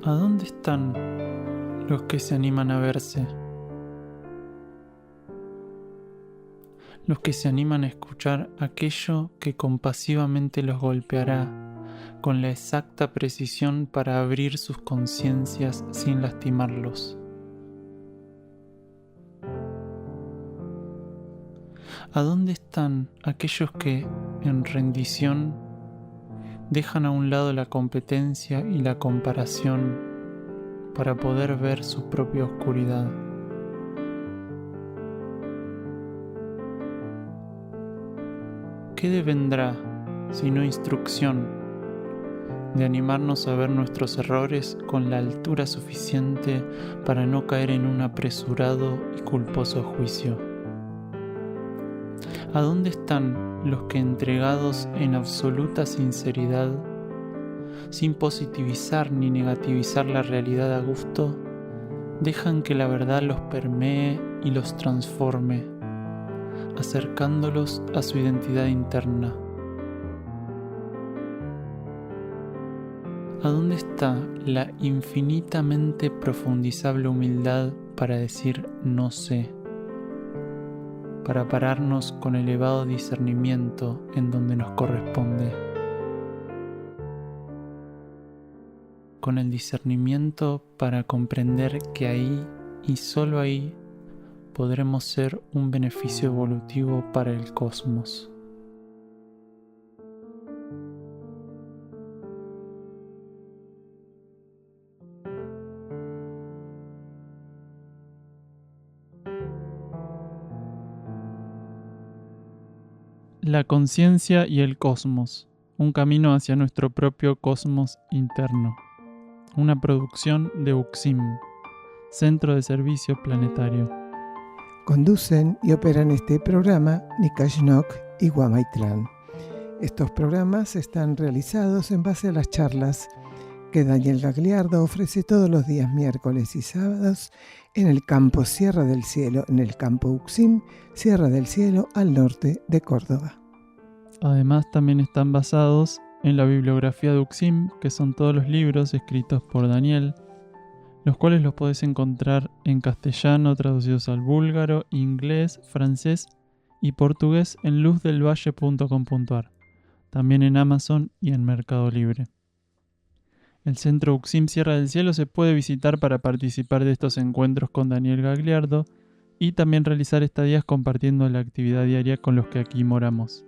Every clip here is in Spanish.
¿A dónde están los que se animan a verse? Los que se animan a escuchar aquello que compasivamente los golpeará con la exacta precisión para abrir sus conciencias sin lastimarlos. ¿A dónde están aquellos que, en rendición, dejan a un lado la competencia y la comparación para poder ver su propia oscuridad? ¿Qué devendrá, sino instrucción, de animarnos a ver nuestros errores con la altura suficiente para no caer en un apresurado y culposo juicio? ¿A dónde están los que, entregados en absoluta sinceridad, sin positivizar ni negativizar la realidad a gusto, dejan que la verdad los permee y los transforme, acercándolos a su identidad interna? ¿A dónde está la infinitamente profundizable humildad para decir no sé? Para pararnos con elevado discernimiento en donde nos corresponde. Con el discernimiento para comprender que ahí y solo ahí podremos ser un beneficio evolutivo para el cosmos. La conciencia y el cosmos, un camino hacia nuestro propio cosmos interno. Una producción de UXIM, Centro de Servicio Planetario. Conducen y operan este programa Nikashnok y Guamaitlán. Estos programas están realizados en base a las charlas que Daniel Gagliardo ofrece todos los días miércoles y sábados en el campo Sierra del Cielo, en el campo UXIM, Sierra del Cielo, al norte de Córdoba. Además, también están basados en la bibliografía de UXIM, que son todos los libros escritos por Daniel, los cuales los podés encontrar en castellano traducidos al búlgaro, inglés, francés y portugués en luzdelvalle.com.ar, también en Amazon y en Mercado Libre. El Centro UXIM Sierra del Cielo se puede visitar para participar de estos encuentros con Daniel Gagliardo y también realizar estadías compartiendo la actividad diaria con los que aquí moramos.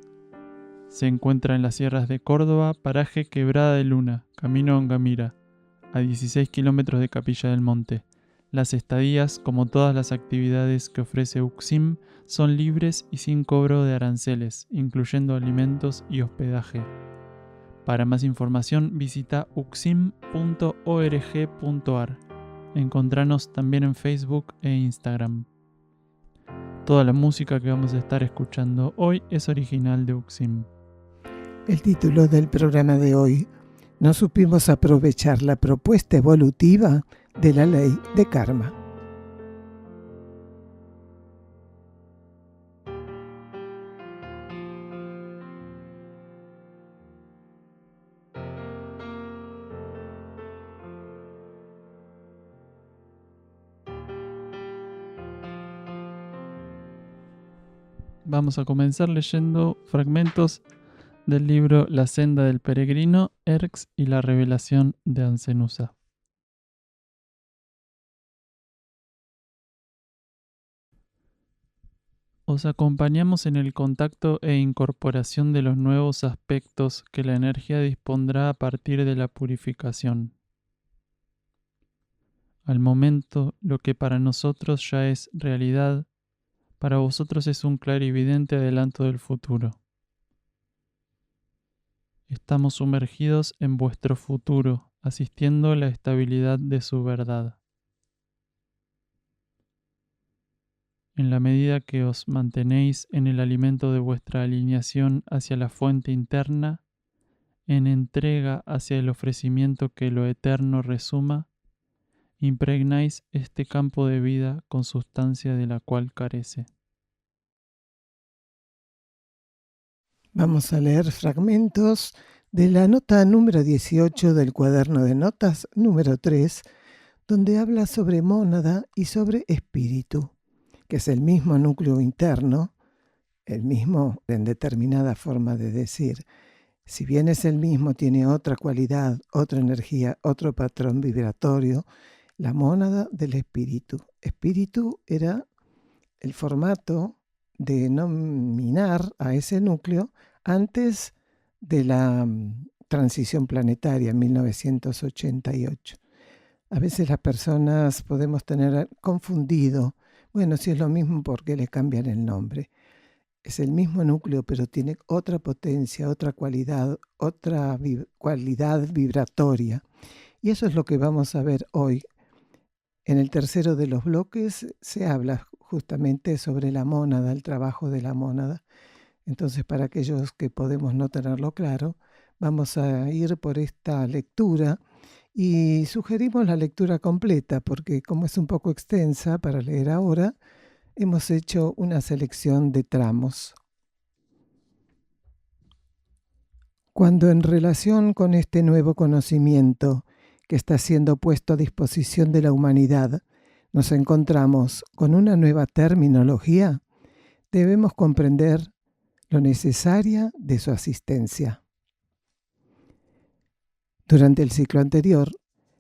Se encuentra en las sierras de Córdoba, paraje Quebrada de Luna, camino Ongamira, a 16 kilómetros de Capilla del Monte. Las estadías, como todas las actividades que ofrece UXIM, son libres y sin cobro de aranceles, incluyendo alimentos y hospedaje. Para más información visita uxim.org.ar. Encontranos también en Facebook e Instagram. Toda la música que vamos a estar escuchando hoy es original de UXIM. El título del programa de hoy: no supimos aprovechar la propuesta evolutiva de la ley de karma. Vamos a comenzar leyendo fragmentos del libro La senda del peregrino, Erx y la revelación de Ancenusa. Os acompañamos en el contacto e incorporación de los nuevos aspectos que la energía dispondrá a partir de la purificación. Al momento, lo que para nosotros ya es realidad, para vosotros es un clarividente adelanto del futuro. Estamos sumergidos en vuestro futuro, asistiendo a la estabilidad de su verdad. En la medida que os mantenéis en el alimento de vuestra alineación hacia la fuente interna, en entrega hacia el ofrecimiento que lo eterno resuma, impregnáis este campo de vida con sustancia de la cual carece. Vamos a leer fragmentos de la nota número 18 del cuaderno de notas número 3, donde habla sobre mónada y sobre espíritu, que es el mismo núcleo interno, el mismo en determinada forma de decir. Si bien es el mismo, tiene otra cualidad, otra energía, otro patrón vibratorio, la mónada del espíritu. Espíritu era el formato de nominar a ese núcleo antes de la transición planetaria en 1988. A veces las personas podemos tener confundido, bueno, si es lo mismo, ¿por qué le cambian el nombre? Es el mismo núcleo, pero tiene otra potencia, otra cualidad vibratoria. Y eso es lo que vamos a ver hoy. En el tercero de los bloques se habla justamente sobre la mónada, el trabajo de la mónada. Entonces, para aquellos que podemos no tenerlo claro, vamos a ir por esta lectura y sugerimos la lectura completa, porque como es un poco extensa para leer ahora, hemos hecho una selección de tramos. Cuando en relación con este nuevo conocimiento que está siendo puesto a disposición de la humanidad, nos encontramos con una nueva terminología, debemos comprender lo necesaria de su asistencia. Durante el ciclo anterior,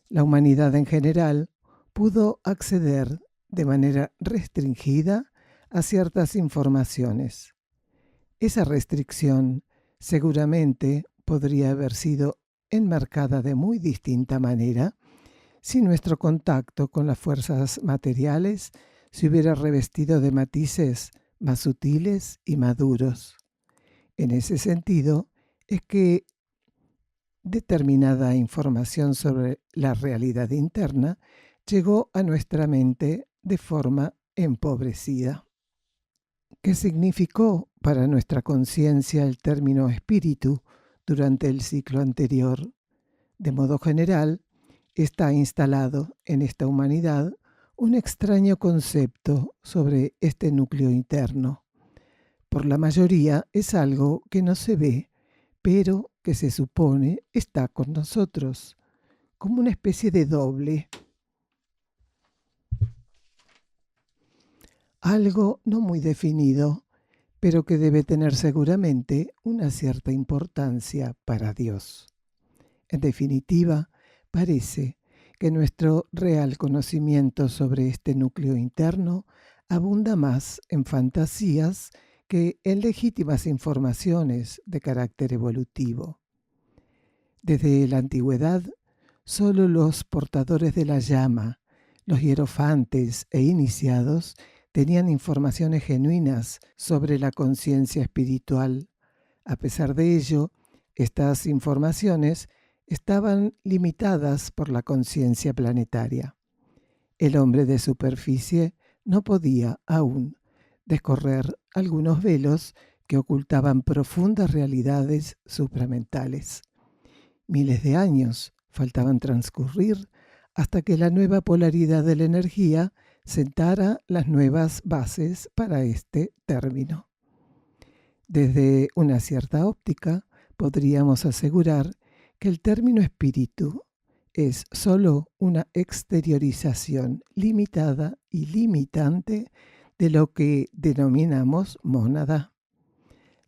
la humanidad en general pudo acceder de manera restringida a ciertas informaciones. Esa restricción seguramente podría haber sido enmarcada de muy distinta manera si nuestro contacto con las fuerzas materiales se hubiera revestido de matices más sutiles y maduros. En ese sentido, es que determinada información sobre la realidad interna llegó a nuestra mente de forma empobrecida. ¿Qué significó para nuestra conciencia el término espíritu durante el ciclo anterior? De modo general, está instalado en esta humanidad un extraño concepto sobre este núcleo interno. Por la mayoría es algo que no se ve, pero que se supone está con nosotros, como una especie de doble. Algo no muy definido, pero que debe tener seguramente una cierta importancia para Dios. En definitiva, parece que nuestro real conocimiento sobre este núcleo interno abunda más en fantasías que en legítimas informaciones de carácter evolutivo. Desde la antigüedad, solo los portadores de la llama, los hierofantes e iniciados tenían informaciones genuinas sobre la conciencia espiritual. A pesar de ello, estas informaciones estaban limitadas por la conciencia planetaria. El hombre de superficie no podía aún descorrer algunos velos que ocultaban profundas realidades supramentales. Miles de años faltaban transcurrir hasta que la nueva polaridad de la energía sentara las nuevas bases para este término. Desde una cierta óptica, podríamos asegurar que el término espíritu es solo una exteriorización limitada y limitante de lo que denominamos mónada.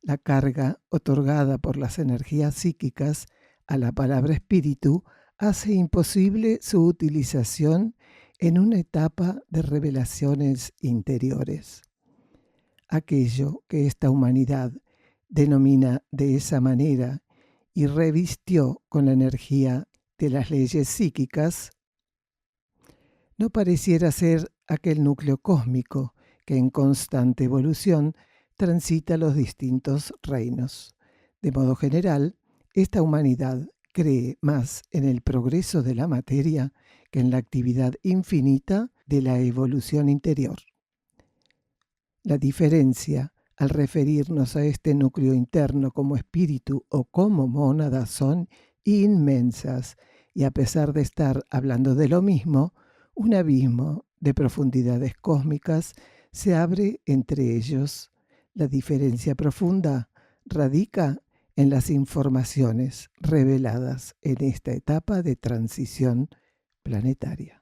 La carga otorgada por las energías psíquicas a la palabra espíritu hace imposible su utilización en una etapa de revelaciones interiores. Aquello que esta humanidad denomina de esa manera y revistió con la energía de las leyes psíquicas, no pareciera ser aquel núcleo cósmico que en constante evolución transita los distintos reinos. De modo general, esta humanidad cree más en el progreso de la materia que en la actividad infinita de la evolución interior. La diferencia al referirnos a este núcleo interno como espíritu o como mónada son inmensas y a pesar de estar hablando de lo mismo, un abismo de profundidades cósmicas se abre entre ellos. La diferencia profunda radica en las informaciones reveladas en esta etapa de transición planetaria.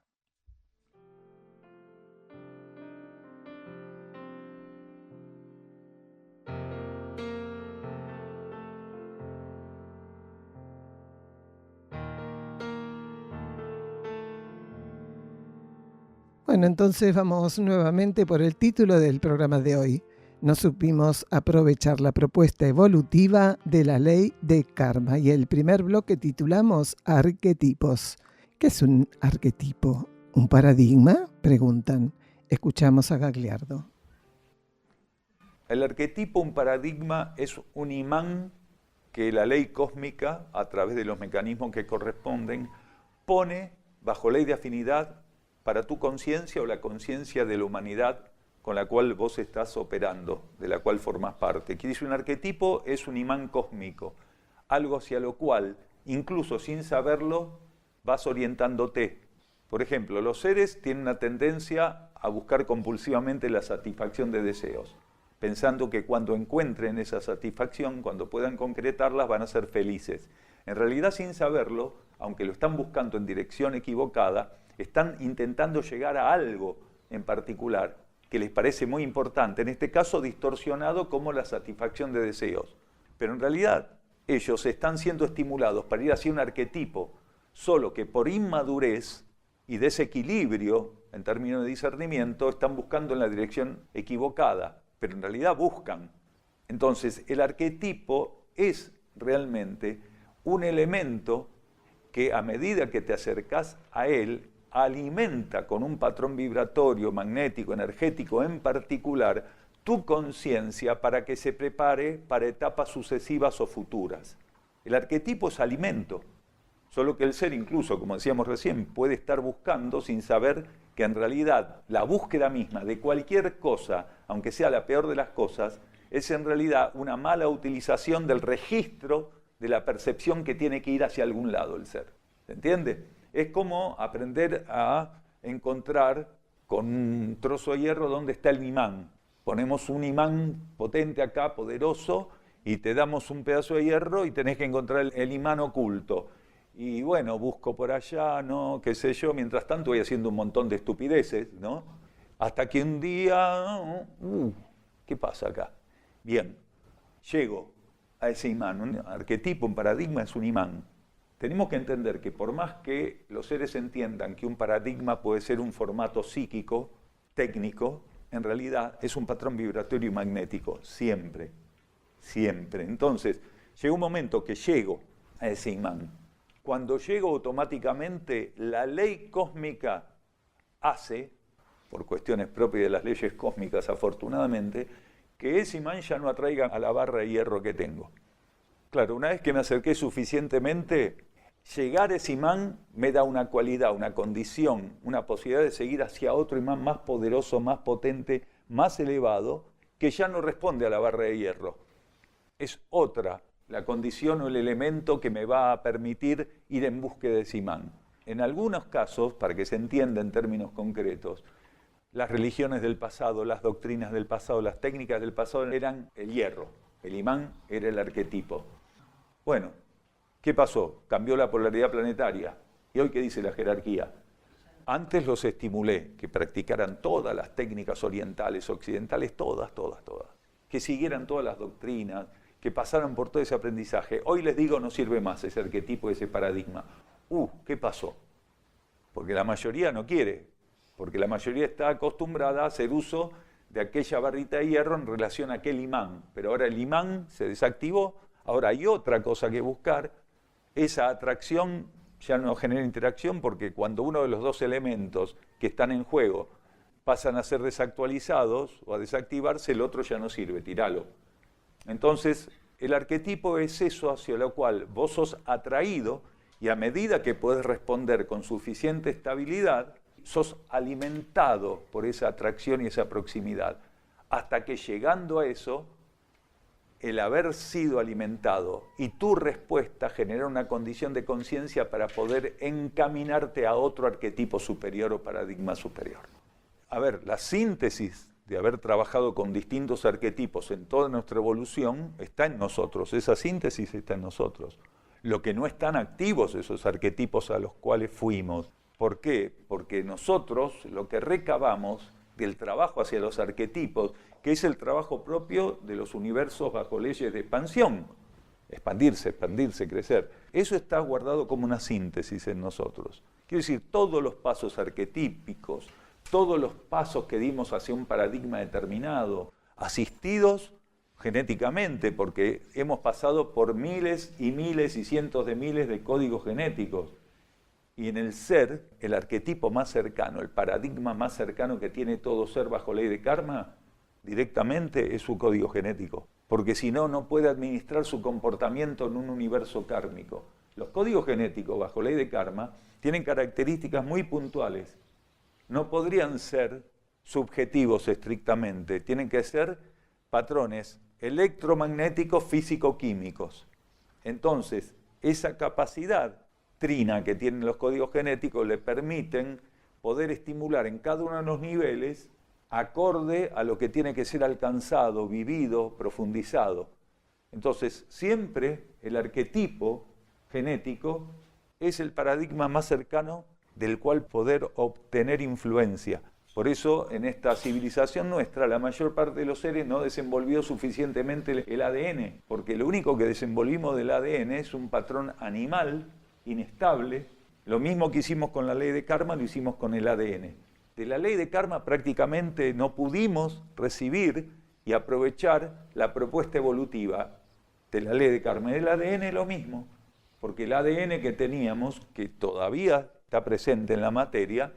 Bueno, entonces vamos nuevamente por el título del programa de hoy. No supimos aprovechar la propuesta evolutiva de la ley de karma. Y el primer bloque titulamos Arquetipos. ¿Qué es un arquetipo? ¿Un paradigma? Preguntan. Escuchamos a Gagliardo. El arquetipo, un paradigma, es un imán que la ley cósmica, a través de los mecanismos que corresponden, pone bajo ley de afinidad para tu conciencia o la conciencia de la humanidad con la cual vos estás operando, de la cual formás parte. Quiere decir, un arquetipo es un imán cósmico, algo hacia lo cual, incluso sin saberlo, vas orientándote. Por ejemplo, los seres tienen una tendencia a buscar compulsivamente la satisfacción de deseos, pensando que cuando encuentren esa satisfacción, cuando puedan concretarlas, van a ser felices. En realidad, sin saberlo, aunque lo están buscando en dirección equivocada, están intentando llegar a algo en particular que les parece muy importante, en este caso distorsionado como la satisfacción de deseos. Pero en realidad ellos están siendo estimulados para ir hacia un arquetipo, solo que por inmadurez y desequilibrio en términos de discernimiento están buscando en la dirección equivocada, pero en realidad buscan. Entonces el arquetipo es realmente un elemento que a medida que te acercas a él, alimenta con un patrón vibratorio, magnético, energético en particular, tu conciencia para que se prepare para etapas sucesivas o futuras. El arquetipo es alimento, solo que el ser incluso, como decíamos recién, puede estar buscando sin saber que en realidad la búsqueda misma de cualquier cosa, aunque sea la peor de las cosas, es en realidad una mala utilización del registro de la percepción que tiene que ir hacia algún lado el ser. ¿Se entiende? Es como aprender a encontrar con un trozo de hierro dónde está el imán. Ponemos un imán potente acá, poderoso, y te damos un pedazo de hierro y tenés que encontrar el imán oculto. Y bueno, busco por allá, ¿no? Qué sé yo, mientras tanto voy haciendo un montón de estupideces, ¿no? Hasta que un día, ¿qué pasa acá? Bien, llego a ese imán. Un arquetipo, un paradigma es un imán. Tenemos que entender que por más que los seres entiendan que un paradigma puede ser un formato psíquico, técnico, en realidad es un patrón vibratorio y magnético, siempre, siempre. Entonces, llega un momento que llego a ese imán. Cuando llego automáticamente, la ley cósmica hace, por cuestiones propias de las leyes cósmicas afortunadamente, que ese imán ya no atraiga a la barra de hierro que tengo. Claro, una vez que me acerqué suficientemente, llegar a ese imán me da una cualidad, una condición, una posibilidad de seguir hacia otro imán más poderoso, más potente, más elevado, que ya no responde a la barra de hierro. Es otra la condición o el elemento que me va a permitir ir en búsqueda de ese imán. En algunos casos, para que se entienda en términos concretos, las religiones del pasado, las doctrinas del pasado, las técnicas del pasado eran el hierro, el imán era el arquetipo. Bueno, ¿qué pasó? Cambió la polaridad planetaria. ¿Y hoy qué dice la jerarquía? Antes los estimulé que practicaran todas las técnicas orientales, occidentales, todas. Que siguieran todas las doctrinas, que pasaran por todo ese aprendizaje. Hoy les digo, no sirve más ese arquetipo, ese paradigma. ¿Qué pasó? Porque la mayoría no quiere, porque la mayoría está acostumbrada a hacer uso de aquella barrita de hierro en relación a aquel imán. Pero ahora el imán se desactivó, ahora hay otra cosa que buscar. Esa atracción ya no genera interacción porque cuando uno de los dos elementos que están en juego pasan a ser desactualizados o a desactivarse, el otro ya no sirve, tiralo. Entonces, el arquetipo es eso hacia lo cual vos sos atraído y a medida que podés responder con suficiente estabilidad, sos alimentado por esa atracción y esa proximidad. Hasta que llegando a eso, el haber sido alimentado y tu respuesta genera una condición de conciencia para poder encaminarte a otro arquetipo superior o paradigma superior. A ver, la síntesis de haber trabajado con distintos arquetipos en toda nuestra evolución, está en nosotros, esa síntesis está en nosotros. Lo que no están activos esos arquetipos a los cuales fuimos. ¿Por qué? Porque nosotros lo que recabamos del trabajo hacia los arquetipos, que es el trabajo propio de los universos bajo leyes de expansión, expandirse, crecer, eso está guardado como una síntesis en nosotros. Quiero decir, todos los pasos arquetípicos, todos los pasos que dimos hacia un paradigma determinado, asistidos genéticamente, porque hemos pasado por miles y miles y cientos de miles de códigos genéticos. Y en el ser, el arquetipo más cercano, el paradigma más cercano que tiene todo ser bajo ley de karma, directamente es su código genético. Porque si no, no puede administrar su comportamiento en un universo kármico. Los códigos genéticos bajo ley de karma tienen características muy puntuales. No podrían ser subjetivos estrictamente, tienen que ser patrones electromagnéticos físico-químicos. Entonces, esa capacidad trina que tienen los códigos genéticos le permiten poder estimular en cada uno de los niveles acorde a lo que tiene que ser alcanzado, vivido, profundizado. Entonces, siempre el arquetipo genético es el paradigma más cercano del cual poder obtener influencia. Por eso, en esta civilización nuestra, la mayor parte de los seres no desenvolvió suficientemente el ADN, porque lo único que desenvolvimos del ADN es un patrón animal, inestable. Lo mismo que hicimos con la ley de karma, lo hicimos con el ADN. De la ley de karma prácticamente no pudimos recibir y aprovechar la propuesta evolutiva de la ley de karma. El ADN lo mismo, porque el ADN que teníamos, que todavía está presente en la materia,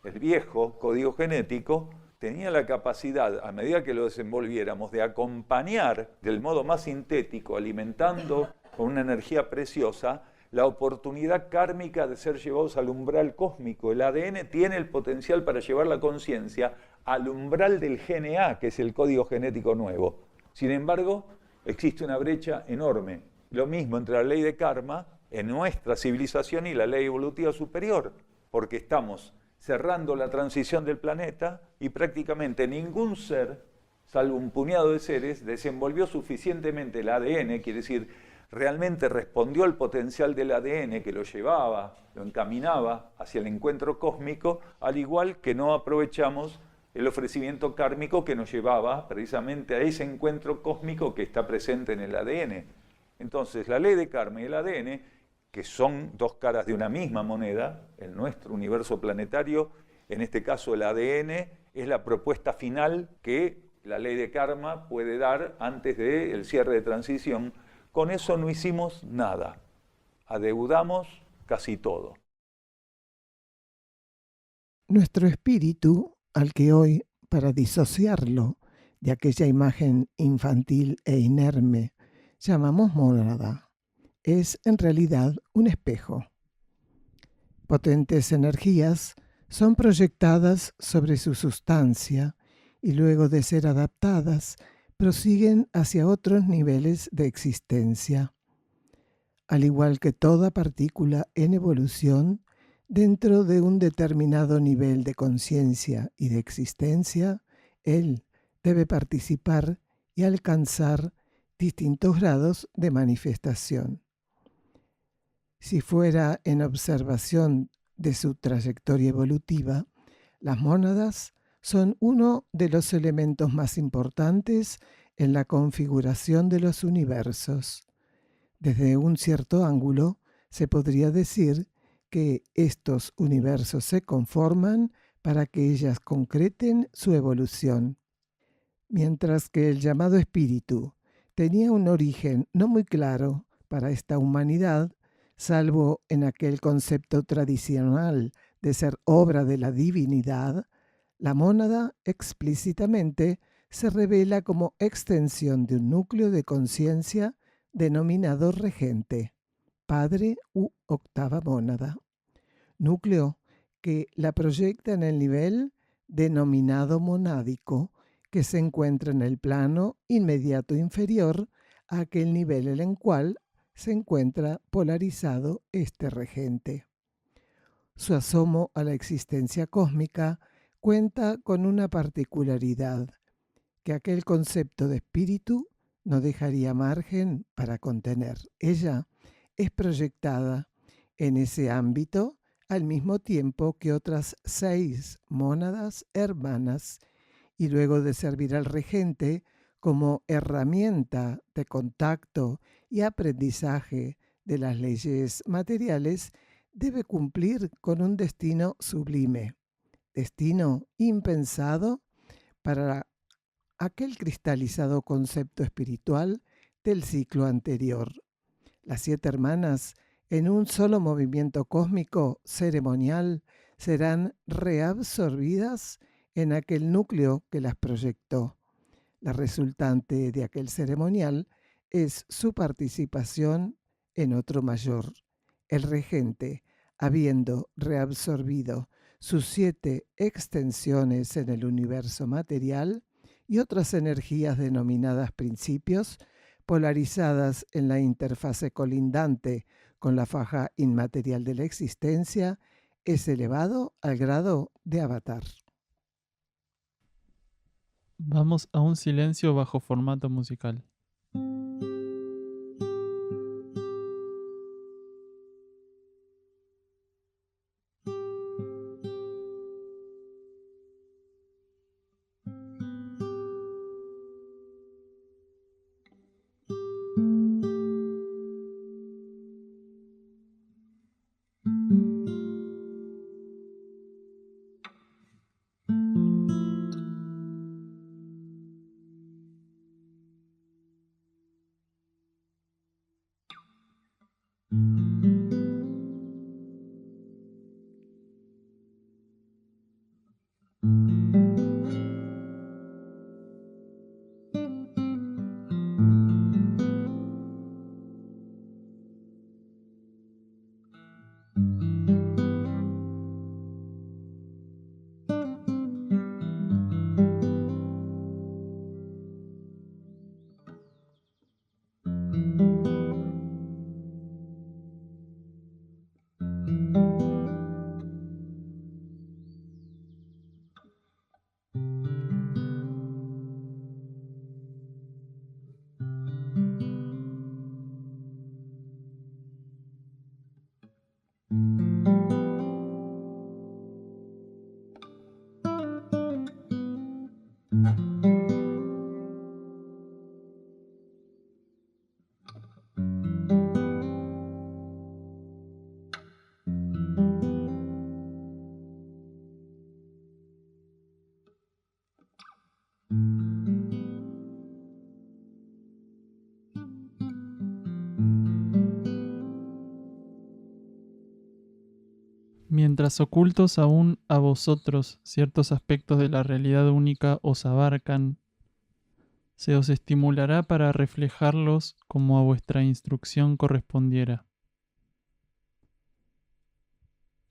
el viejo código genético, tenía la capacidad, a medida que lo desenvolviéramos, de acompañar del modo más sintético, alimentando con una energía preciosa, la oportunidad kármica de ser llevados al umbral cósmico. El ADN tiene el potencial para llevar la conciencia al umbral del GNA, que es el código genético nuevo. Sin embargo, existe una brecha enorme. Lo mismo entre la ley de karma en nuestra civilización y la ley evolutiva superior, porque estamos cerrando la transición del planeta y prácticamente ningún ser, salvo un puñado de seres, desenvolvió suficientemente el ADN, quiere decir, realmente respondió al potencial del ADN que lo llevaba, lo encaminaba hacia el encuentro cósmico, al igual que no aprovechamos el ofrecimiento kármico que nos llevaba precisamente a ese encuentro cósmico que está presente en el ADN. Entonces, la ley de karma y el ADN, que son dos caras de una misma moneda, en nuestro universo planetario, en este caso el ADN, es la propuesta final que la ley de karma puede dar antes del cierre de transición. Con eso no hicimos nada, adeudamos casi todo. Nuestro espíritu, al que hoy, para disociarlo de aquella imagen infantil e inerme, llamamos mónada, es en realidad un espejo. Potentes energías son proyectadas sobre su sustancia y luego de ser adaptadas, prosiguen hacia otros niveles de existencia. Al igual que toda partícula en evolución, dentro de un determinado nivel de conciencia y de existencia, él debe participar y alcanzar distintos grados de manifestación. Si fuera en observación de su trayectoria evolutiva, las mónadas son uno de los elementos más importantes en la configuración de los universos. Desde un cierto ángulo, se podría decir que estos universos se conforman para que ellas concreten su evolución. Mientras que el llamado espíritu tenía un origen no muy claro para esta humanidad, salvo en aquel concepto tradicional de ser obra de la divinidad, la mónada explícitamente se revela como extensión de un núcleo de conciencia denominado regente, padre u octava mónada. Núcleo que la proyecta en el nivel denominado monádico, que se encuentra en el plano inmediato inferior a aquel nivel en el cual se encuentra polarizado este regente. Su asomo a la existencia cósmica cuenta con una particularidad, que aquel concepto de espíritu no dejaría margen para contener. Ella es proyectada en ese ámbito al mismo tiempo que otras 6 mónadas hermanas, y luego de servir al regente como herramienta de contacto y aprendizaje de las leyes materiales, debe cumplir con un destino sublime, destino impensado para aquel cristalizado concepto espiritual del ciclo anterior. Las 7 hermanas, en un solo movimiento cósmico ceremonial, serán reabsorbidas en aquel núcleo que las proyectó. La resultante de aquel ceremonial es su participación en otro mayor. El regente, habiendo reabsorbido sus 7 extensiones en el universo material y otras energías denominadas principios, polarizadas en la interfase colindante con la faja inmaterial de la existencia, es elevado al grado de avatar. Vamos a un silencio bajo formato musical. Mientras ocultos aún a vosotros ciertos aspectos de la realidad única os abarcan, se os estimulará para reflejarlos como a vuestra instrucción correspondiera.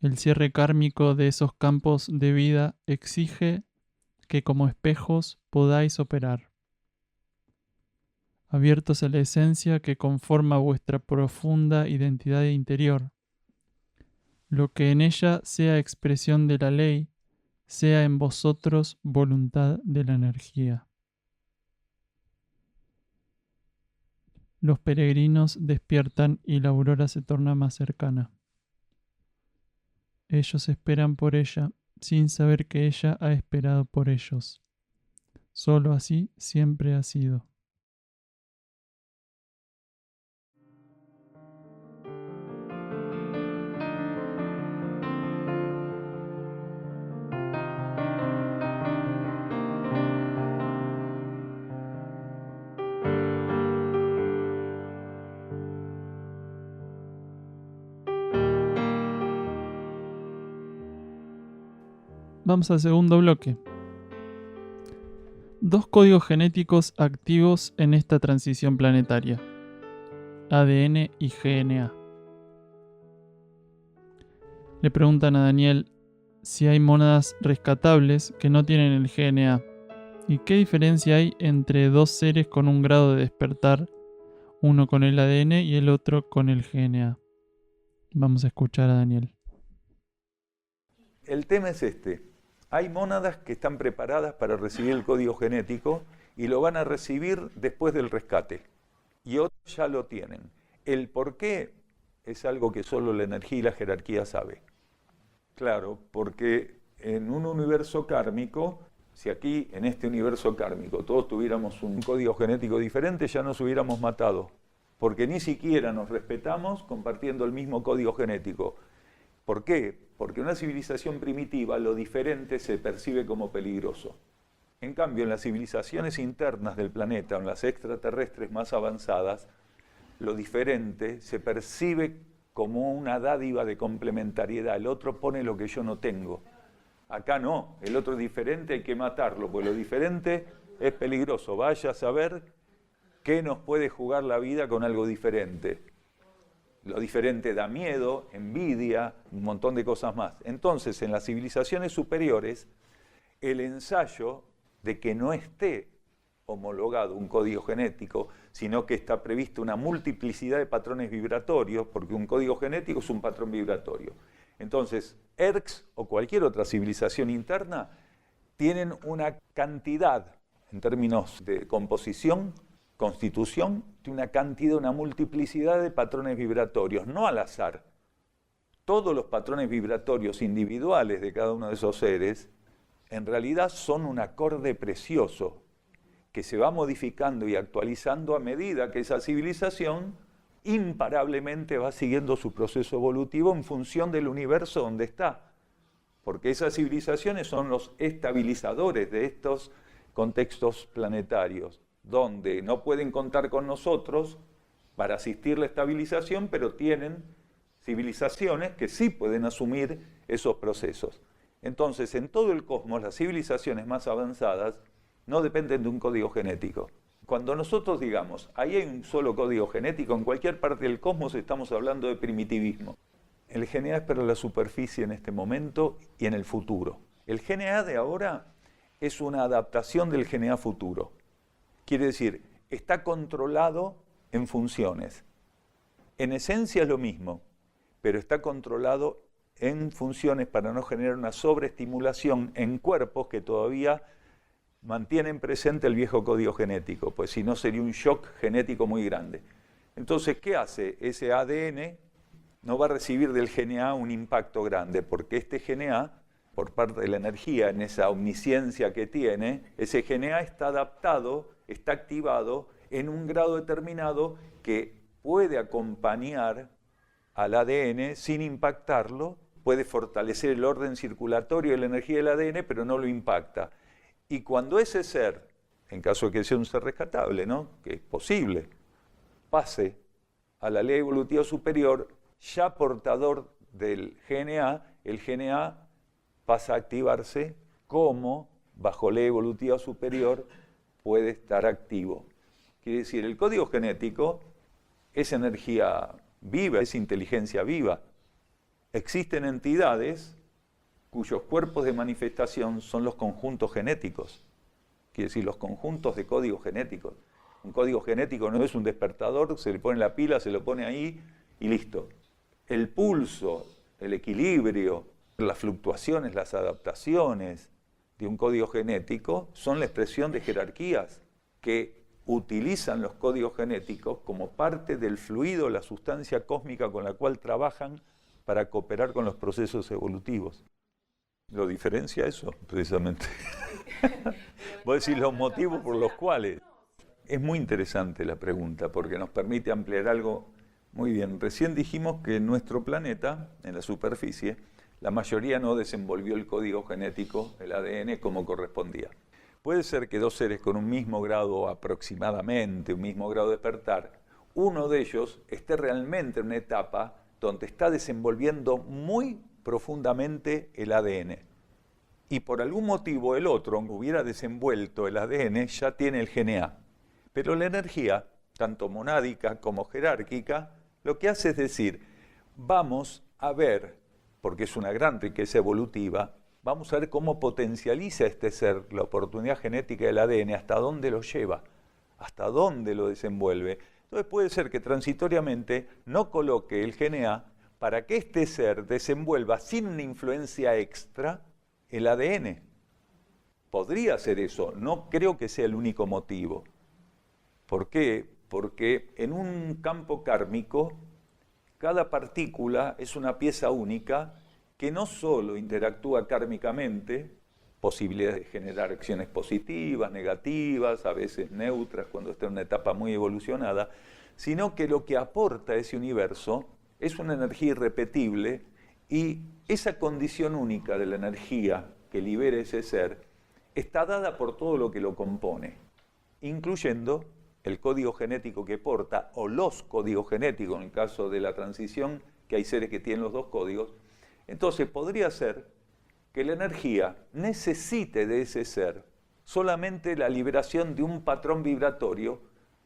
El cierre kármico de esos campos de vida exige que como espejos podáis operar, abiertos a la esencia que conforma vuestra profunda identidad interior. Lo que en ella sea expresión de la ley, sea en vosotros voluntad de la energía. Los peregrinos despiertan y la aurora se torna más cercana. Ellos esperan por ella, sin saber que ella ha esperado por ellos. Solo así siempre ha sido. Vamos al segundo bloque. 2 códigos genéticos activos en esta transición planetaria: ADN y GNA. Le preguntan a Daniel si hay mónadas rescatables que no tienen el GNA y qué diferencia hay entre 2 seres con un grado de despertar, uno con el ADN y el otro con el GNA. Vamos a escuchar a Daniel. El tema es este. Hay mónadas que están preparadas para recibir el código genético y lo van a recibir después del rescate. Y otros ya lo tienen. El por qué es algo que solo la energía y la jerarquía sabe. Claro, porque en un universo kármico, si aquí en este universo kármico todos tuviéramos un código genético diferente, ya nos hubiéramos matado. Porque ni siquiera nos respetamos compartiendo el mismo código genético. ¿Por qué? Porque en una civilización primitiva lo diferente se percibe como peligroso. En cambio, en las civilizaciones internas del planeta, en las extraterrestres más avanzadas, lo diferente se percibe como una dádiva de complementariedad. El otro pone lo que yo no tengo. Acá no, el otro es diferente, hay que matarlo, porque lo diferente es peligroso. Vaya a saber qué nos puede jugar la vida con algo diferente. Lo diferente da miedo, envidia, un montón de cosas más. Entonces, en las civilizaciones superiores, el ensayo de que no esté homologado un código genético, sino que está prevista una multiplicidad de patrones vibratorios, porque un código genético es un patrón vibratorio. Entonces, ERCS o cualquier otra civilización interna tienen una cantidad, en términos de composición, constitución, de una cantidad, una multiplicidad de patrones vibratorios, no al azar. Todos los patrones vibratorios individuales de cada uno de esos seres, en realidad son un acorde precioso, que se va modificando y actualizando a medida que esa civilización imparablemente va siguiendo su proceso evolutivo en función del universo donde está. Porque esas civilizaciones son los estabilizadores de estos contextos planetarios, donde no pueden contar con nosotros para asistir la estabilización, pero tienen civilizaciones que sí pueden asumir esos procesos. Entonces, en todo el cosmos, las civilizaciones más avanzadas no dependen de un código genético. Cuando nosotros digamos, ahí hay un solo código genético, en cualquier parte del cosmos estamos hablando de primitivismo. El GNA es para la superficie en este momento y en el futuro. El GNA de ahora es una adaptación del GNA futuro. Quiere decir, está controlado en funciones. En esencia es lo mismo, pero está controlado en funciones para no generar una sobreestimulación en cuerpos que todavía mantienen presente el viejo código genético, pues si no sería un shock genético muy grande. Entonces, ¿qué hace? Ese ADN no va a recibir del GNA un impacto grande, porque este GNA, por parte de la energía, en esa omnisciencia que tiene, ese GNA está adaptado, está activado en un grado determinado que puede acompañar al ADN sin impactarlo, puede fortalecer el orden circulatorio de la energía del ADN, pero no lo impacta. Y cuando ese ser, en caso de que sea un ser rescatable, ¿no?, que es posible, pase a la ley evolutiva superior, ya portador del GNA, el GNA pasa a activarse como, bajo ley evolutiva superior, puede estar activo. Quiere decir, el código genético es energía viva, es inteligencia viva. Existen entidades cuyos cuerpos de manifestación son los conjuntos genéticos. Quiere decir, los conjuntos de códigos genéticos. Un código genético no es un despertador, se le pone la pila, se lo pone ahí y listo. El pulso, el equilibrio, las fluctuaciones, las adaptaciones de un código genético son la expresión de jerarquías que utilizan los códigos genéticos como parte del fluido, la sustancia cósmica con la cual trabajan para cooperar con los procesos evolutivos. ¿Lo diferencia eso, precisamente? Vos decís los motivos por los cuales. Es muy interesante la pregunta, porque nos permite ampliar algo muy bien. Recién dijimos que en nuestro planeta, en la superficie, la mayoría no desenvolvió el código genético, el ADN, como correspondía. Puede ser que dos seres con un mismo grado aproximadamente, un mismo grado de despertar, uno de ellos esté realmente en una etapa donde está desenvolviendo muy profundamente el ADN. Y por algún motivo el otro, aunque hubiera desenvuelto el ADN, ya tiene el GNA. Pero la energía, tanto monádica como jerárquica, lo que hace es decir, vamos a ver, porque es una gran riqueza evolutiva, vamos a ver cómo potencializa este ser la oportunidad genética del ADN, hasta dónde lo lleva, hasta dónde lo desenvuelve. Entonces puede ser que transitoriamente no coloque el GNA para que este ser desenvuelva sin una influencia extra el ADN. podría ser eso. No creo que sea el único motivo. ¿Por qué? Porque en un campo kármico, cada partícula es una pieza única que no solo interactúa kármicamente, posibilidades de generar acciones positivas, negativas, a veces neutras cuando está en una etapa muy evolucionada, sino que lo que aporta a ese universo es una energía irrepetible, y esa condición única de la energía que libera ese ser está dada por todo lo que lo compone, incluyendo el código genético que porta, o los códigos genéticos, en el caso de la transición, que hay seres que tienen los dos códigos. Entonces podría ser que la energía necesite de ese ser solamente la liberación de un patrón vibratorio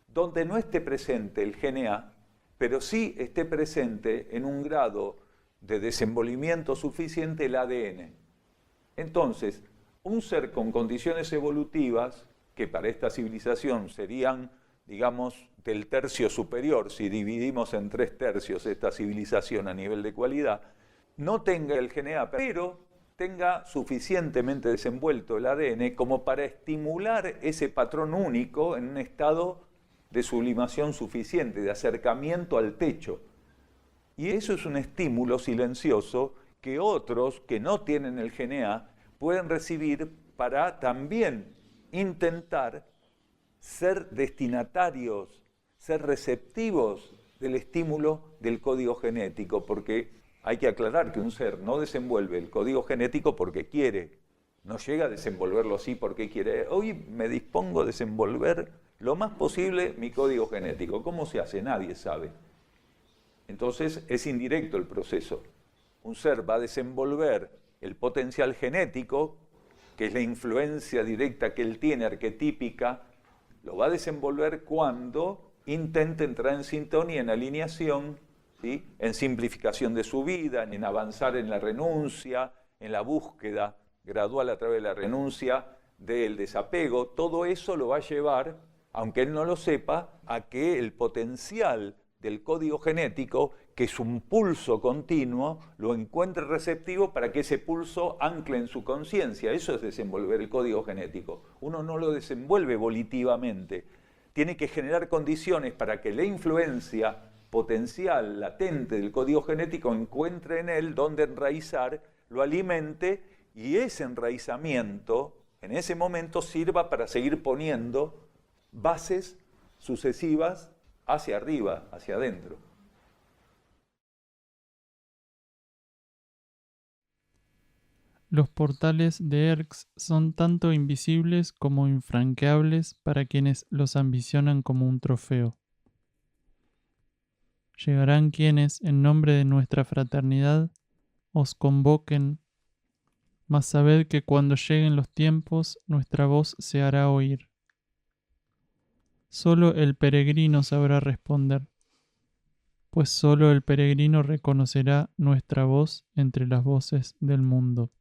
donde no esté presente el GNA, pero sí esté presente en un grado de desenvolvimiento suficiente el ADN. Entonces, un ser con condiciones evolutivas, que para esta civilización serían, digamos, del tercio superior, si dividimos en 3/3 esta civilización a nivel de cualidad, no tenga el GNA, pero tenga suficientemente desenvuelto el ADN como para estimular ese patrón único en un estado de sublimación suficiente, de acercamiento al techo. Y eso es un estímulo silencioso que otros que no tienen el GNA pueden recibir para también intentar ser destinatarios, ser receptivos del estímulo del código genético, porque hay que aclarar que un ser no desenvuelve el código genético porque quiere, no llega a desenvolverlo así porque quiere. Hoy me dispongo a desenvolver lo más posible mi código genético. ¿Cómo se hace? Nadie sabe. Entonces es indirecto el proceso. Un ser va a desenvolver el potencial genético, que es la influencia directa que él tiene, arquetípica, lo va a desenvolver cuando intente entrar en sintonía, en alineación, ¿sí?, en simplificación de su vida, en avanzar en la renuncia, en la búsqueda gradual a través de la renuncia del desapego. Todo eso lo va a llevar, aunque él no lo sepa, a que el potencial del código genético, que es un pulso continuo, lo encuentre receptivo para que ese pulso ancle en su conciencia. Eso es desenvolver el código genético. Uno no lo desenvuelve volitivamente. Tiene que generar condiciones para que la influencia potencial, latente del código genético encuentre en él donde enraizar, lo alimente, y ese enraizamiento, en ese momento, sirva para seguir poniendo bases sucesivas hacia arriba, hacia adentro. Los portales de Erx son tanto invisibles como infranqueables para quienes los ambicionan como un trofeo. Llegarán quienes, en nombre de nuestra fraternidad, os convoquen, mas sabed que cuando lleguen los tiempos, nuestra voz se hará oír. Solo el peregrino sabrá responder, pues solo el peregrino reconocerá nuestra voz entre las voces del mundo.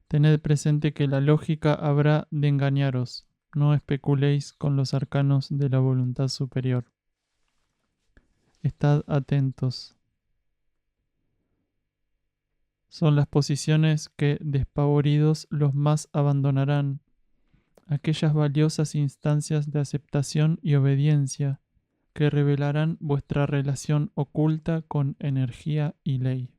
Tened presente que la lógica habrá de engañaros, no especuléis con los arcanos de la voluntad superior. Estad atentos. Son las posiciones que, despavoridos, los más abandonarán, aquellas valiosas instancias de aceptación y obediencia que revelarán vuestra relación oculta con energía y ley.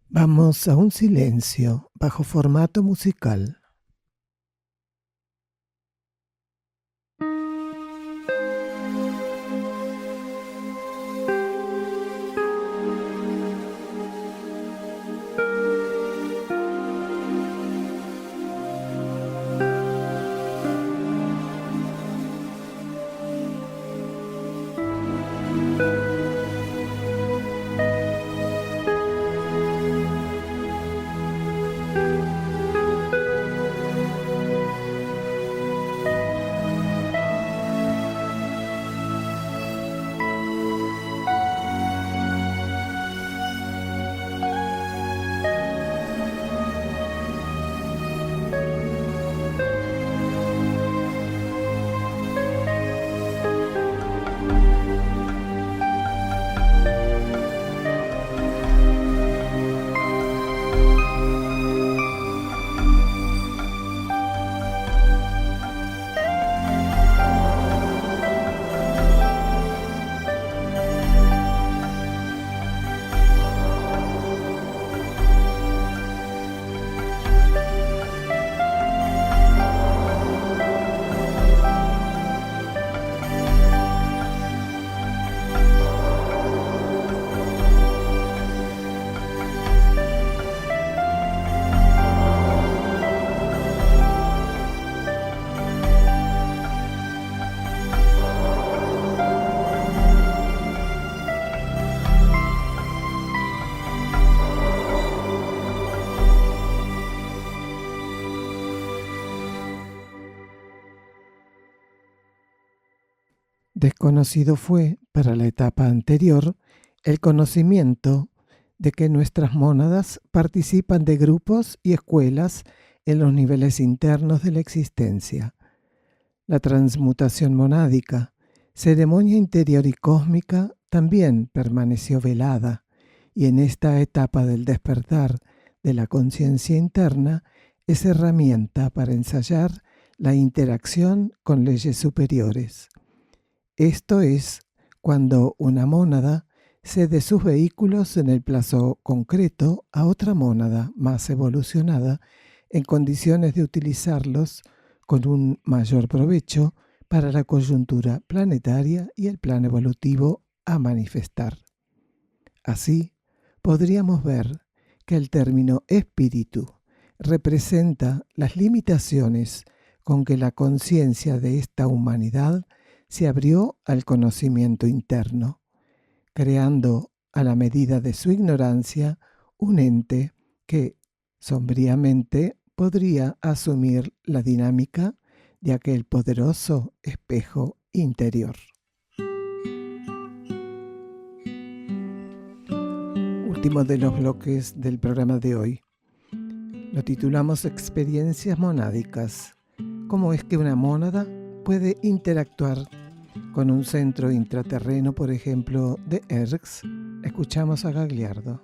Vamos a un silencio bajo formato musical. Desconocido fue, para la etapa anterior, el conocimiento de que nuestras mónadas participan de grupos y escuelas en los niveles internos de la existencia. La transmutación monádica, ceremonia interior y cósmica, también permaneció velada, y en esta etapa del despertar de la conciencia interna es herramienta para ensayar la interacción con leyes superiores. Esto es cuando una mónada cede sus vehículos en el plazo concreto a otra mónada más evolucionada en condiciones de utilizarlos con un mayor provecho para la coyuntura planetaria y el plan evolutivo a manifestar. Así, podríamos ver que el término espíritu representa las limitaciones con que la conciencia de esta humanidad se abrió al conocimiento interno, creando, a la medida de su ignorancia, un ente que, sombríamente, podría asumir la dinámica de aquel poderoso espejo interior. Último de los bloques del programa de hoy. Lo titulamos Experiencias monádicas. ¿Cómo es que una mónada puede interactuar con un centro intraterreno, por ejemplo, de Erx? Escuchamos a Gagliardo.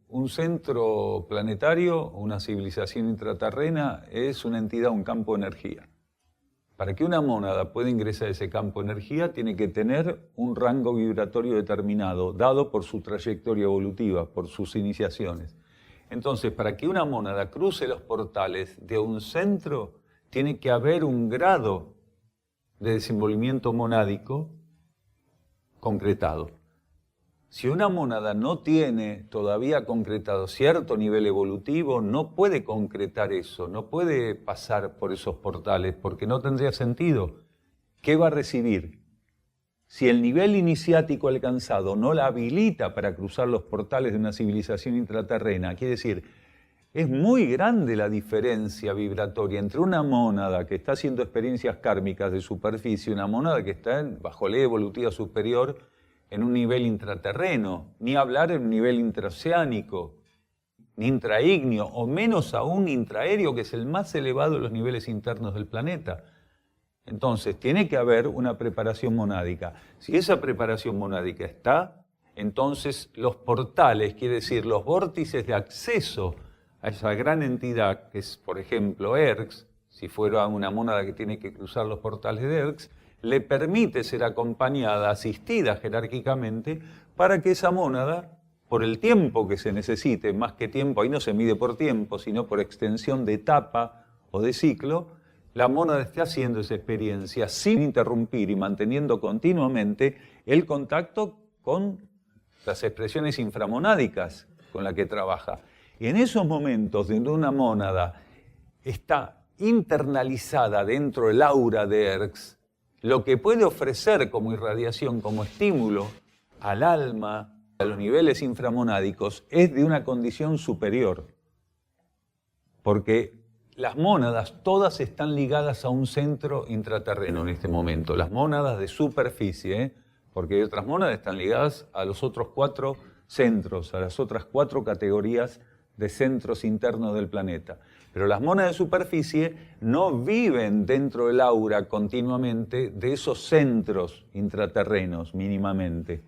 Un centro planetario, una civilización intraterrena, es una entidad, un campo de energía. Para que una mónada pueda ingresar a ese campo de energía, tiene que tener un rango vibratorio determinado, dado por su trayectoria evolutiva, por sus iniciaciones. Entonces, para que una mónada cruce los portales de un centro, tiene que haber un grado de desenvolvimiento monádico concretado. Si una mónada no tiene todavía concretado cierto nivel evolutivo, no puede concretar eso, no puede pasar por esos portales, porque no tendría sentido. ¿Qué va a recibir? Si el nivel iniciático alcanzado no la habilita para cruzar los portales de una civilización intraterrena, quiere decir, es muy grande la diferencia vibratoria entre una mónada que está haciendo experiencias kármicas de superficie y una mónada que está bajo ley evolutiva superior en un nivel intraterreno, ni hablar en un nivel intraoceánico, ni intraígneo, o menos aún intraéreo, que es el más elevado de los niveles internos del planeta. Entonces, tiene que haber una preparación monádica. Si esa preparación monádica está, entonces los portales, quiere decir, los vórtices de acceso a esa gran entidad, que es, por ejemplo, Erx, si fuera una mónada que tiene que cruzar los portales de Erx, le permite ser acompañada, asistida jerárquicamente, para que esa mónada, por el tiempo que se necesite, más que tiempo, ahí no se mide por tiempo, sino por extensión de etapa o de ciclo, la mónada esté haciendo esa experiencia sin interrumpir y manteniendo continuamente el contacto con las expresiones inframonádicas con las que trabaja. Y en esos momentos donde una mónada está internalizada dentro del aura de Erx, lo que puede ofrecer como irradiación, como estímulo al alma, a los niveles inframonádicos, es de una condición superior. Porque las mónadas todas están ligadas a un centro intraterreno en este momento. Las mónadas de superficie, porque otras mónadas están ligadas a los otros 4 centros, a las otras 4 categorías de centros internos del planeta. Pero las mónadas de superficie no viven dentro del aura continuamente de esos centros intraterrenos mínimamente,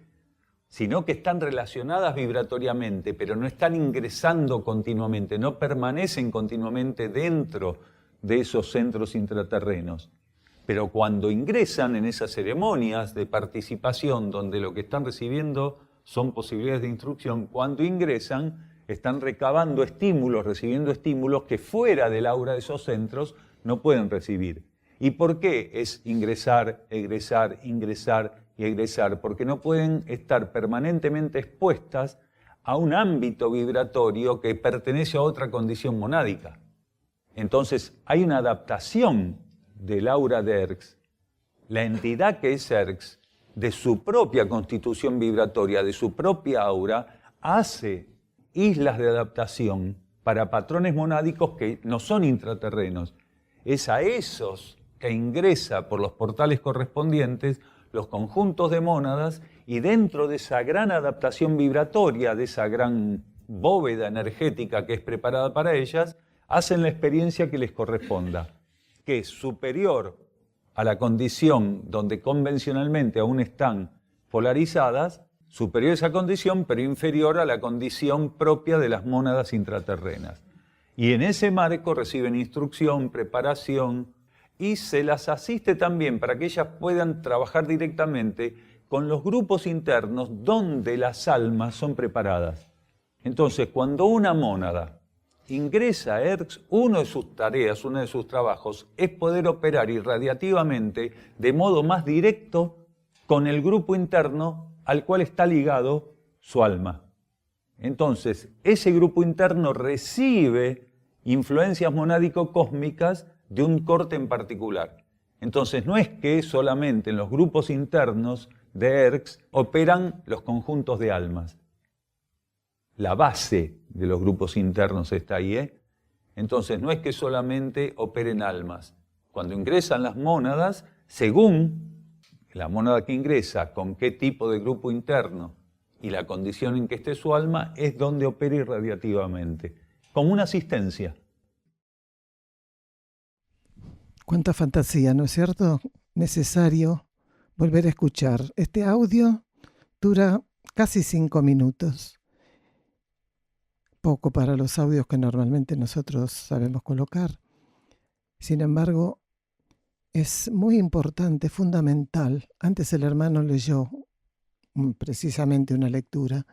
sino que están relacionadas vibratoriamente, pero no están ingresando continuamente, no permanecen continuamente dentro de esos centros intraterrenos. Pero cuando ingresan en esas ceremonias de participación, donde lo que están recibiendo son posibilidades de instrucción, cuando ingresan, están recabando estímulos, recibiendo estímulos que fuera del aura de esos centros no pueden recibir. ¿Y por qué es ingresar, egresar, ingresar y egresar? Porque no pueden estar permanentemente expuestas a un ámbito vibratorio que pertenece a otra condición monádica. Entonces hay una adaptación del aura de Erx, la entidad que es Erx, de su propia constitución vibratoria, de su propia aura, hace islas de adaptación para patrones monádicos que no son intraterrenos. Es a esos que ingresa por los portales correspondientes los conjuntos de mónadas, y dentro de esa gran adaptación vibratoria, de esa gran bóveda energética que es preparada para ellas, hacen la experiencia que les corresponda, que es superior a la condición donde convencionalmente aún están polarizadas, superior a esa condición, pero inferior a la condición propia de las mónadas intraterrenas. Y en ese marco reciben instrucción, preparación, y se las asiste también para que ellas puedan trabajar directamente con los grupos internos donde las almas son preparadas. Entonces, cuando una mónada ingresa a ERCS, una de sus tareas, uno de sus trabajos, es poder operar irradiativamente de modo más directo con el grupo interno al cual está ligado su alma. Entonces, ese grupo interno recibe influencias monádico-cósmicas de un corte en particular. Entonces, no es que solamente en los grupos internos de ERCS operan los conjuntos de almas. La base de los grupos internos está ahí, Entonces, no es que solamente operen almas. Cuando ingresan las mónadas, según la mónada que ingresa, con qué tipo de grupo interno y la condición en que esté su alma, es donde opera irradiativamente, como una asistencia. Cuánta fantasía, ¿no es cierto? Necesario volver a escuchar. Este audio dura casi 5 minutos. Poco para los audios que normalmente nosotros sabemos colocar. Sin embargo, es muy importante, fundamental. Antes el hermano leyó precisamente una lectura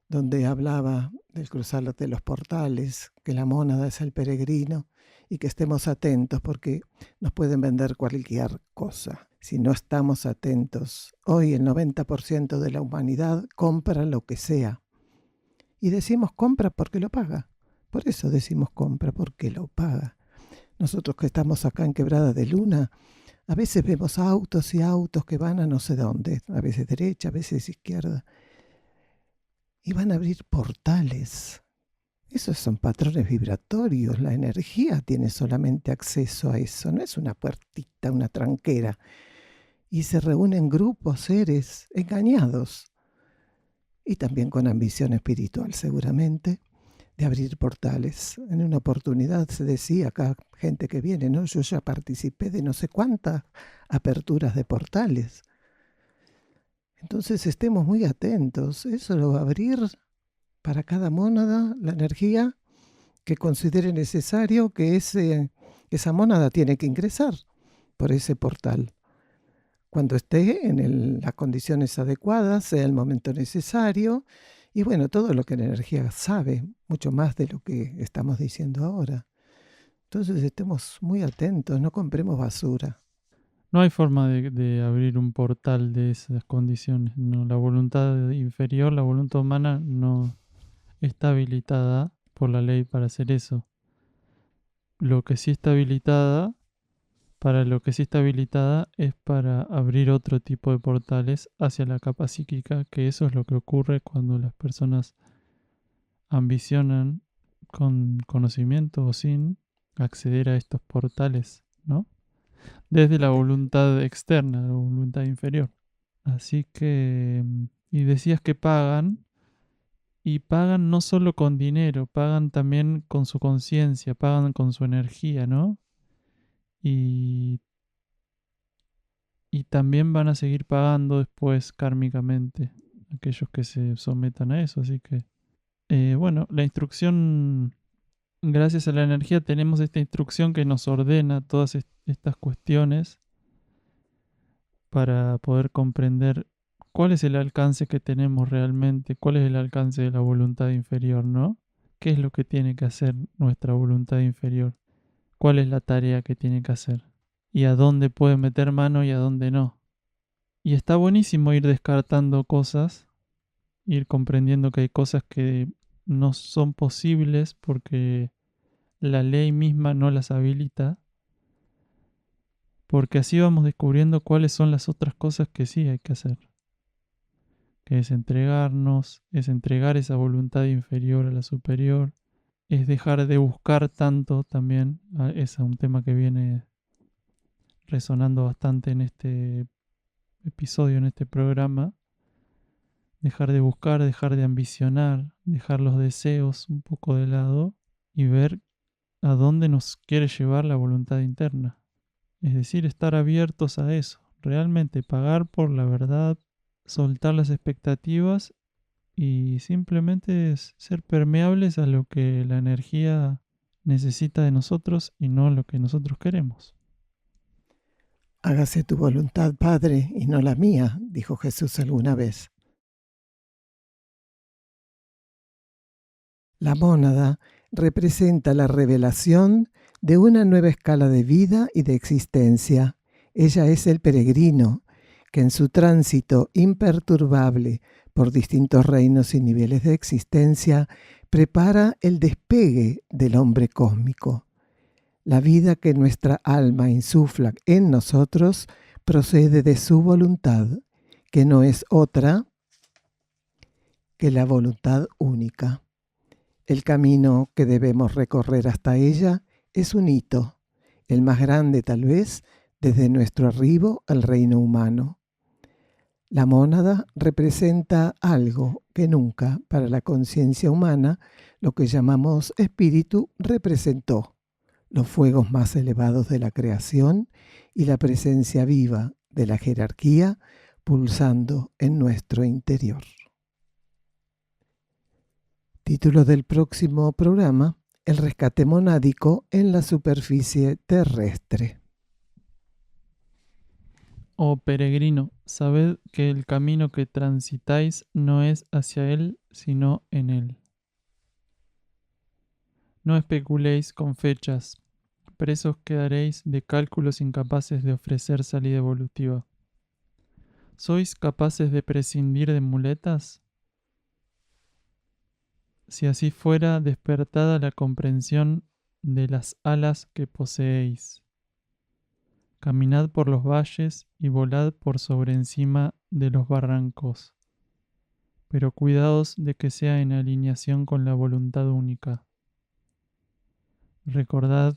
donde hablaba del cruzar de los portales, que la mónada es el peregrino, y que estemos atentos porque nos pueden vender cualquier cosa. Si no estamos atentos, hoy el 90% de la humanidad compra lo que sea. Y decimos compra porque lo paga. Por eso decimos compra porque lo paga. Nosotros que estamos acá en Quebrada de Luna, a veces vemos autos y autos que van a no sé dónde, a veces derecha, a veces izquierda. Y van a abrir portales. Esos son patrones vibratorios. La energía tiene solamente acceso a eso. No es una puertita, una tranquera. Y se reúnen grupos, seres engañados. Y también con ambición espiritual, seguramente, de abrir portales. En una oportunidad se decía acá, gente que viene, ¿no? Yo ya participé de no sé cuántas aperturas de portales. Entonces estemos muy atentos. Eso lo va a abrir para cada mónada la energía que considere necesario que esa mónada tiene que ingresar por ese portal. Cuando esté en las condiciones adecuadas, sea el momento necesario, y bueno, todo lo que la energía sabe, mucho más de lo que estamos diciendo ahora. Entonces estemos muy atentos, no compremos basura. No hay forma de abrir un portal de esas condiciones. No, la voluntad inferior, la voluntad humana no está habilitada por la ley para hacer eso. Lo que sí está habilitada es para abrir otro tipo de portales hacia la capa psíquica, que eso es lo que ocurre cuando las personas ambicionan con conocimiento o sin acceder a estos portales, ¿no? Desde la voluntad externa, la voluntad inferior. Así que, y decías que pagan, y pagan no solo con dinero, pagan también con su conciencia, pagan con su energía, ¿no? Y también van a seguir pagando después kármicamente aquellos que se sometan a eso. Así que, bueno, la instrucción, gracias a la energía tenemos esta instrucción que nos ordena todas estas cuestiones para poder comprender cuál es el alcance que tenemos realmente, cuál es el alcance de la voluntad inferior, ¿no? ¿Qué es lo que tiene que hacer nuestra voluntad inferior? ¿Cuál es la tarea que tiene que hacer? Y a dónde puede meter mano y a dónde no. Y está buenísimo ir descartando cosas, ir comprendiendo que hay cosas que no son posibles porque la ley misma no las habilita, porque así vamos descubriendo cuáles son las otras cosas que sí hay que hacer. Que es entregarnos, es entregar esa voluntad inferior a la superior, es dejar de buscar tanto también, es un tema que viene resonando bastante en este episodio, en este programa. Dejar de buscar, dejar de ambicionar, dejar los deseos un poco de lado y ver a dónde nos quiere llevar la voluntad interna. Es decir, estar abiertos a eso, realmente pagar por la verdad, soltar las expectativas y simplemente ser permeables a lo que la energía necesita de nosotros y no lo que nosotros queremos. Hágase tu voluntad, Padre, y no la mía, dijo Jesús alguna vez. La mónada representa la revelación de una nueva escala de vida y de existencia. Ella es el peregrino que en su tránsito imperturbable por distintos reinos y niveles de existencia prepara el despegue del hombre cósmico. La vida que nuestra alma insufla en nosotros procede de su voluntad, que no es otra que la voluntad única. El camino que debemos recorrer hasta ella es un hito, el más grande tal vez desde nuestro arribo al reino humano. La mónada representa algo que nunca para la conciencia humana, lo que llamamos espíritu, representó: los fuegos más elevados de la creación y la presencia viva de la jerarquía pulsando en nuestro interior. Título del próximo programa: El rescate monádico en la superficie terrestre. Oh peregrino, sabed que el camino que transitáis no es hacia él, sino en él. No especuléis con fechas, presos quedaréis de cálculos incapaces de ofrecer salida evolutiva. ¿Sois capaces de prescindir de muletas? Si así fuera, despertada la comprensión de las alas que poseéis. Caminad por los valles y volad por sobre encima de los barrancos, pero cuidaos de que sea en alineación con la voluntad única. Recordad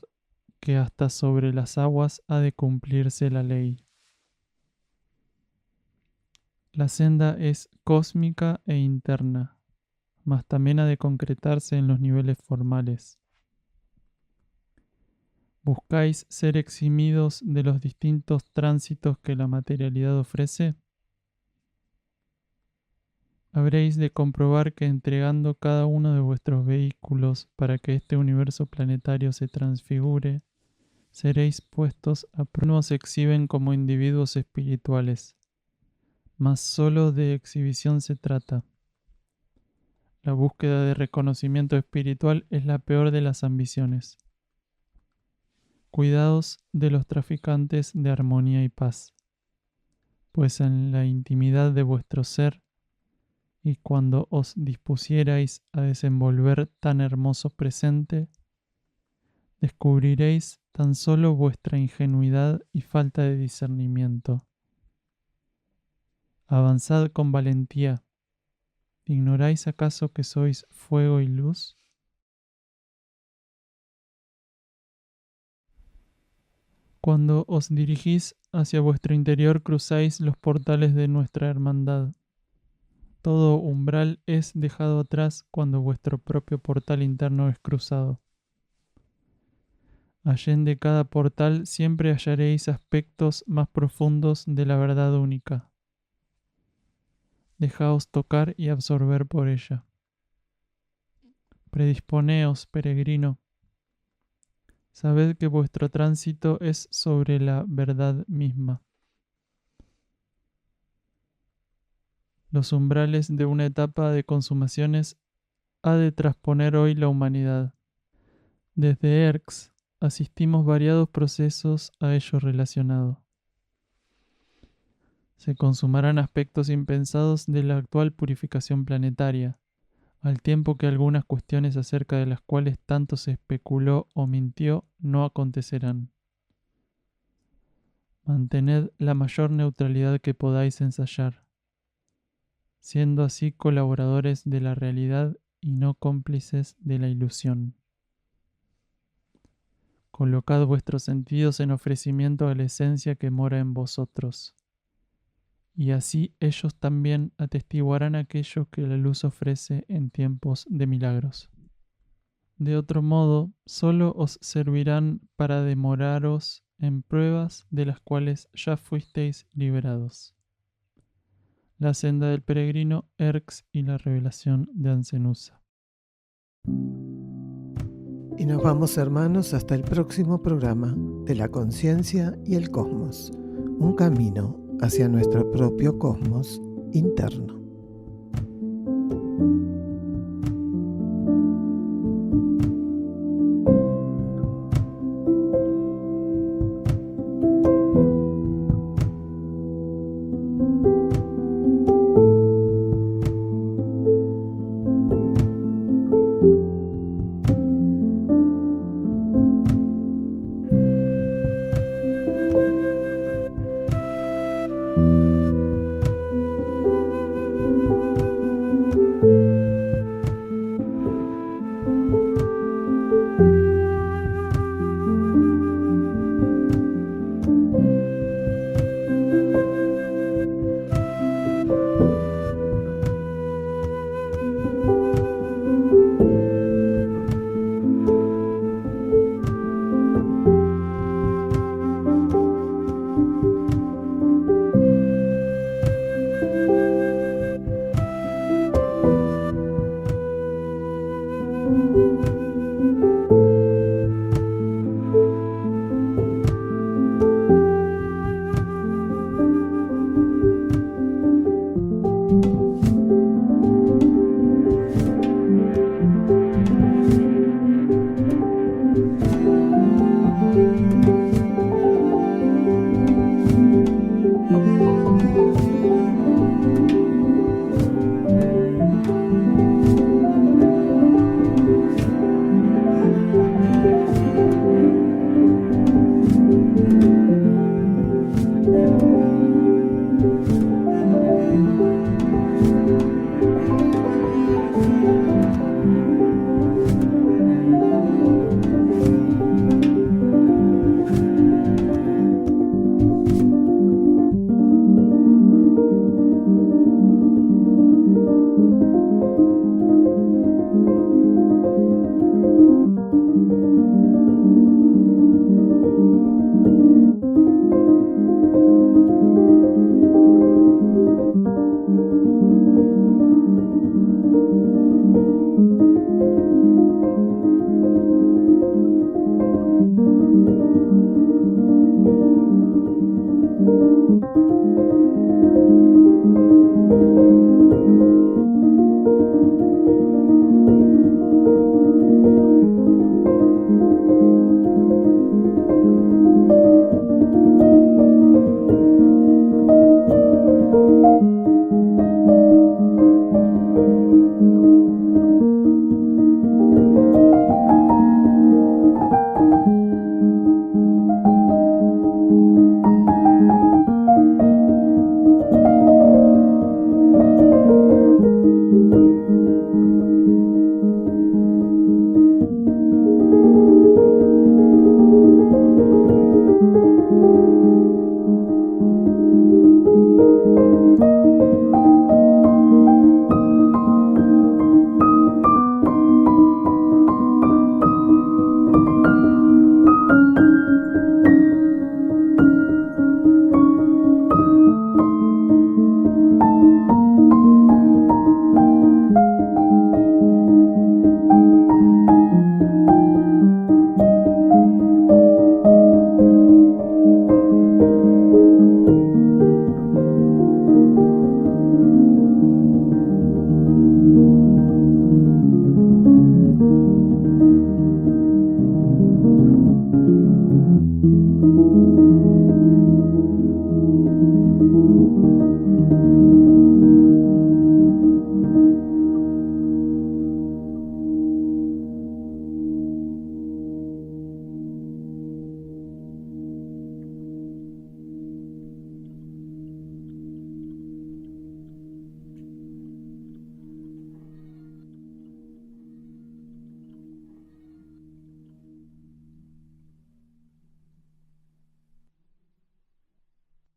que hasta sobre las aguas ha de cumplirse la ley. La senda es cósmica e interna, mas también ha de concretarse en los niveles formales. ¿Buscáis ser eximidos de los distintos tránsitos que la materialidad ofrece? Habréis de comprobar que entregando cada uno de vuestros vehículos para que este universo planetario se transfigure, seréis puestos a prueba. Unos se exhiben como individuos espirituales, mas solo de exhibición se trata. La búsqueda de reconocimiento espiritual es la peor de las ambiciones. Cuidaos de los traficantes de armonía y paz, pues en la intimidad de vuestro ser y cuando os dispusierais a desenvolver tan hermoso presente, descubriréis tan solo vuestra ingenuidad y falta de discernimiento. Avanzad con valentía. ¿Ignoráis acaso que sois fuego y luz? Cuando os dirigís hacia vuestro interior, cruzáis los portales de nuestra hermandad. Todo umbral es dejado atrás cuando vuestro propio portal interno es cruzado. Allende cada portal siempre hallaréis aspectos más profundos de la verdad única. Dejaos tocar y absorber por ella. Predisponeos, peregrino. Sabed que vuestro tránsito es sobre la verdad misma. Los umbrales de una etapa de consumaciones ha de trasponer hoy la humanidad. Desde Erx asistimos variados procesos a ello relacionado. Se consumarán aspectos impensados de la actual purificación planetaria, al tiempo que algunas cuestiones acerca de las cuales tanto se especuló o mintió no acontecerán. Mantened la mayor neutralidad que podáis ensayar, siendo así colaboradores de la realidad y no cómplices de la ilusión. Colocad vuestros sentidos en ofrecimiento a la esencia que mora en vosotros. Y así ellos también atestiguarán aquello que la luz ofrece en tiempos de milagros. De otro modo, solo os servirán para demoraros en pruebas de las cuales ya fuisteis liberados. La senda del peregrino, Erx y la revelación de Ancenusa. Y nos vamos, hermanos, hasta el próximo programa de la conciencia y el cosmos, un camino hacia nuestro propio cosmos interno.